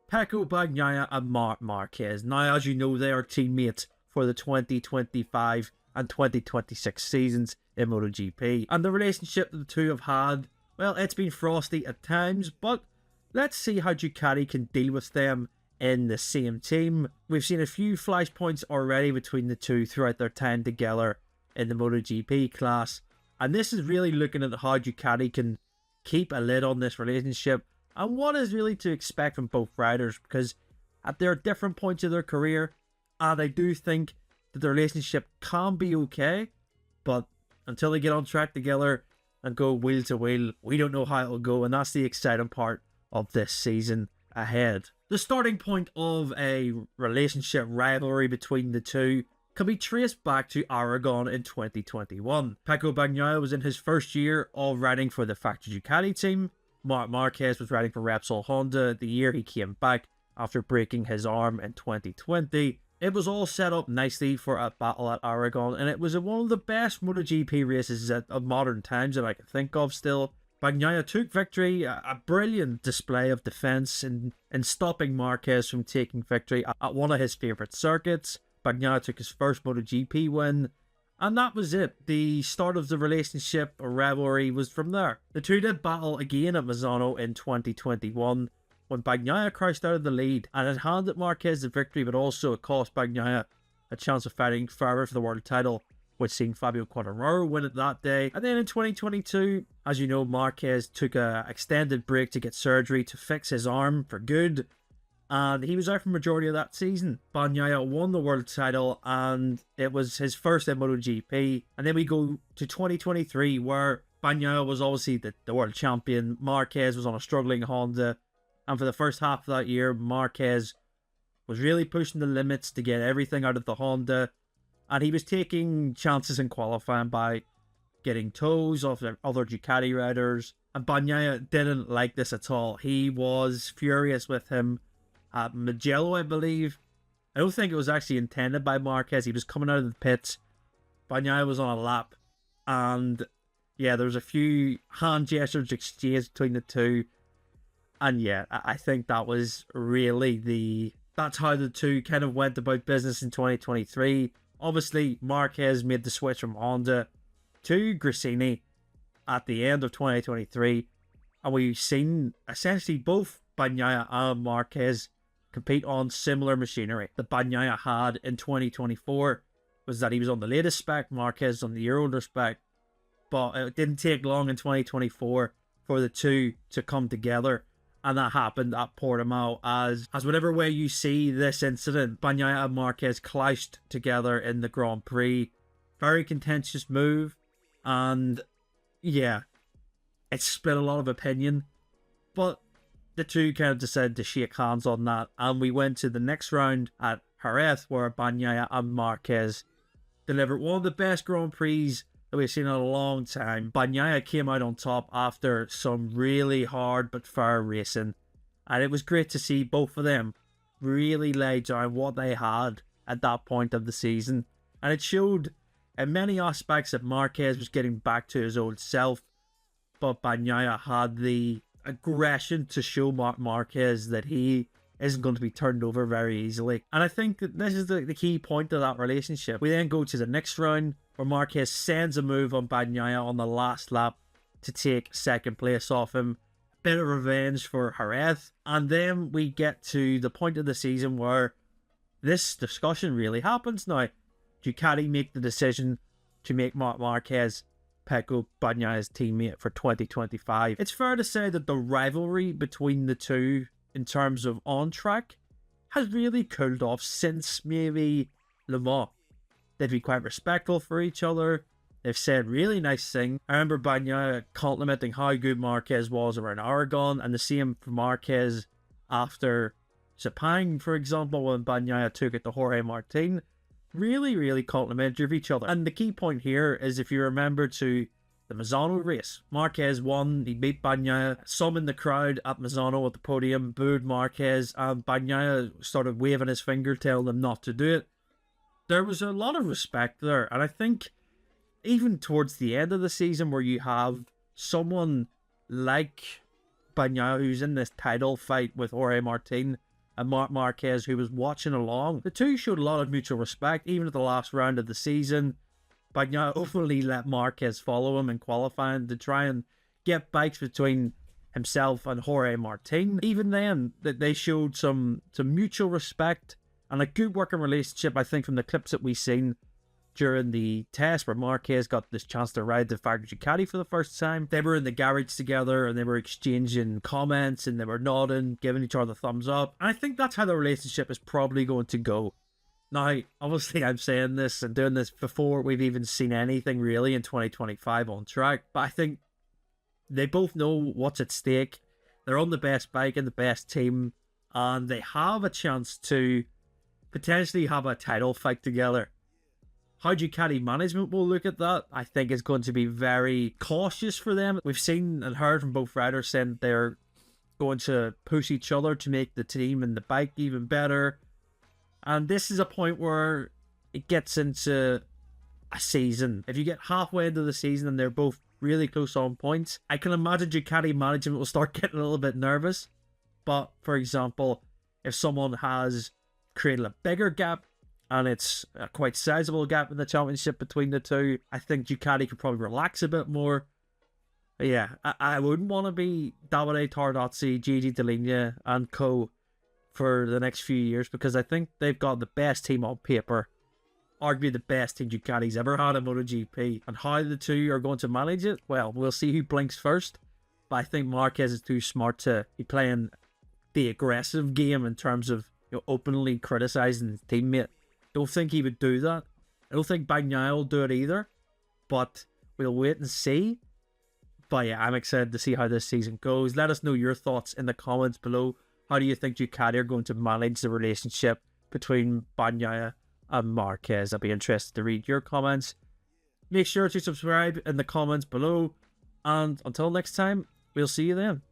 Pecco Bagnaia and Marc Marquez. Now, as you know, they are teammates for the 2025 and 2026 seasons in MotoGP. And the relationship that the two have had, well, it's been frosty at times, but let's see how Ducati can deal with them in the same team. We've seen a few flashpoints already between the two throughout their time together in the MotoGP class. And this is really looking at how Ducati can keep a lid on this relationship and what is really to expect from both riders, because at their different points of their career, and I do think that the relationship can be okay, but until they get on track together and go wheel to wheel, we don't know how it'll go, and that's the exciting part of this season ahead. The starting point of a relationship rivalry between the two can be traced back to Aragon in 2021. Pecco Bagnaia was in his first year of riding for the factory Ducati team. Marc Marquez was riding for Repsol Honda the year he came back after breaking his arm in 2020. It was all set up nicely for a battle at Aragon, and it was one of the best MotoGP races of modern times that I can think of still. Bagnaia took victory, a brilliant display of defence in stopping Marquez from taking victory at one of his favourite circuits. Bagnaia took his first MotoGP win, and that was it. The start of the relationship or rivalry was from there. The two did battle again at Misano in 2021 when Bagnaia crashed out of the lead, and it handed Marquez the victory, but also it cost Bagnaia a chance of fighting forever for the world title, which seen Fabio Quartararo win it that day. And then in 2022, as you know, Marquez took an extended break to get surgery to fix his arm for good, and he was out for the majority of that season. Bagnaia won the world title, and it was his first in MotoGP. And then we go to 2023, where Bagnaia was obviously the world champion. Marquez was on a struggling Honda, and for the first half of that year, Marquez was really pushing the limits to get everything out of the Honda, and he was taking chances in qualifying by getting toes off the other Ducati riders. And Bagnaia didn't like this at all. He was furious with him at Mugello, I believe. I don't think it was actually intended by Marquez. He was coming out of the pits. Bagnaia was on a lap. And yeah, there was a few hand gestures exchanged between the two. And yeah, I think that was really that's how the two kind of went about business in 2023. Obviously, Marquez made the switch from Honda to Gresini at the end of 2023. And we've seen essentially both Bagnaia and Marquez compete on similar machinery. The Bagnaia had in 2024 was that he was on the latest spec, Marquez on the year older spec, but it didn't take long in 2024 for the two to come together, and that happened at Portimao. As whatever way you see this incident, Bagnaia and Marquez clashed together in the Grand Prix. Very contentious move, and yeah, it split a lot of opinion, but the two kind of decided to shake hands on that, and we went to the next round at Jerez, where Bagnaia and Marquez delivered one of the best Grand Prix that we've seen in a long time. Bagnaia came out on top after some really hard but fair racing, and it was great to see both of them really lay down what they had at that point of the season, and it showed in many aspects that Marquez was getting back to his old self, but Bagnaia had the aggression to show Marc Marquez that he isn't going to be turned over very easily. And I think that this is the key point of that relationship. We then go to the next round, where Marquez sends a move on Bagnaia on the last lap to take second place off him. Bit of revenge for Jerez. And then we get to the point of the season where this discussion really happens now. Ducati make the decision to make Marc Marquez Pecco Bagnaia's teammate for 2025. It's fair to say that the rivalry between the two in terms of on track has really cooled off since maybe Le Mans. They've been quite respectful for each other. They've said really nice things. I remember Bagnaia complimenting how good Marquez was around Aragon, and the same for Marquez after Sepang, for example, when Bagnaia took it to Jorge Martin. Really complimentary of each other. And the key point here is, if you remember to the Misano race, Marquez won, he beat Bagnaia. Some in the crowd at Misano at the podium booed Marquez, and Bagnaia started waving his finger telling them not to do it. There was a lot of respect there, and I think even towards the end of the season, where you have someone like Bagnaia who's in this title fight with Jorge Martin, and Marc Marquez, who was watching along. The two showed a lot of mutual respect, even at the last round of the season. Bagnaia openly let Marquez follow him in qualifying to try and get bikes between himself and Jorge Martin. Even then, that they showed some mutual respect and a good working relationship, I think, from the clips that we've seen during the test where Marquez got this chance to ride the factory Ducati for the first time. They were in the garage together and they were exchanging comments and they were nodding, giving each other thumbs up. And I think that's how the relationship is probably going to go. Now, obviously I'm saying this and doing this before we've even seen anything really in 2025 on track, but I think they both know what's at stake. They're on the best bike and the best team, and they have a chance to potentially have a title fight together. How Ducati management will look at that, I think, is going to be very cautious for them. We've seen and heard from both riders saying they're going to push each other to make the team and the bike even better. And this is a point where it gets into a season. If you get halfway into the season and they're both really close on points, I can imagine Ducati management will start getting a little bit nervous. But, for example, if someone has created a bigger gap, and it's a quite sizable gap in the championship between the two, I think Ducati could probably relax a bit more. But yeah, I wouldn't want to be Davide Tardozzi, Gigi Dall'Igna and co for the next few years, because I think they've got the best team on paper, arguably the best team Ducati's ever had in MotoGP. And how the two are going to manage it, well, we'll see who blinks first. But I think Marquez is too smart to be playing the aggressive game in terms of, you know, openly criticising his teammate. Don't think he would do that. I don't think Bagnaia will do it either. But we'll wait and see. But yeah, I'm excited to see how this season goes. Let us know your thoughts in the comments below. How do you think Ducati are going to manage the relationship between Bagnaia and Marquez? I'd be interested to read your comments. Make sure to subscribe in the comments below. And until next time, we'll see you then.